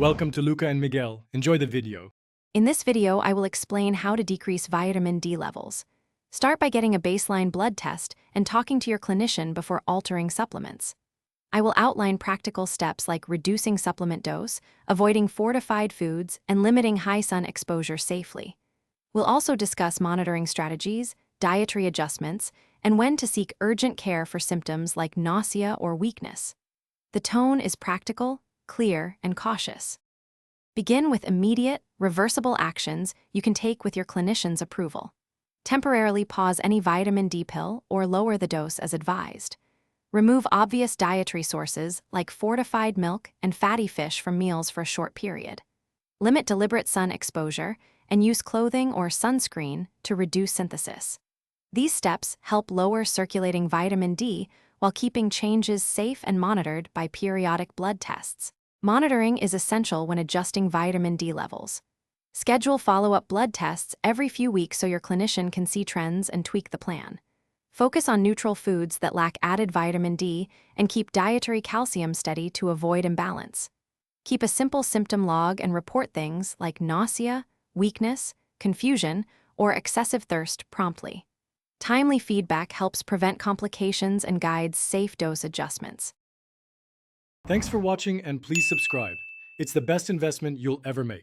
Welcome to Luca and Miguel. Enjoy the video. In this video, I will explain how to decrease vitamin D levels. Start by getting a baseline blood test and talking to your clinician before altering supplements. I will outline practical steps like reducing supplement dose, avoiding fortified foods, and limiting high sun exposure safely. We'll also discuss monitoring strategies, dietary adjustments, and when to seek urgent care for symptoms like nausea or weakness. The tone is practical, clear, and cautious. Begin with immediate, reversible actions you can take with your clinician's approval. Temporarily pause any vitamin D pill or lower the dose as advised. Remove obvious dietary sources like fortified milk and fatty fish from meals for a short period. Limit deliberate sun exposure and use clothing or sunscreen to reduce synthesis. These steps help lower circulating vitamin D while keeping changes safe and monitored by periodic blood tests. Monitoring is essential when adjusting vitamin D levels. Schedule follow-up blood tests every few weeks so your clinician can see trends and tweak the plan. Focus on neutral foods that lack added vitamin D and keep dietary calcium steady to avoid imbalance. Keep a simple symptom log and report things like nausea, weakness, confusion, or excessive thirst promptly. Timely feedback helps prevent complications and guides safe dose adjustments. Thanks for watching and please subscribe. It's the best investment you'll ever make.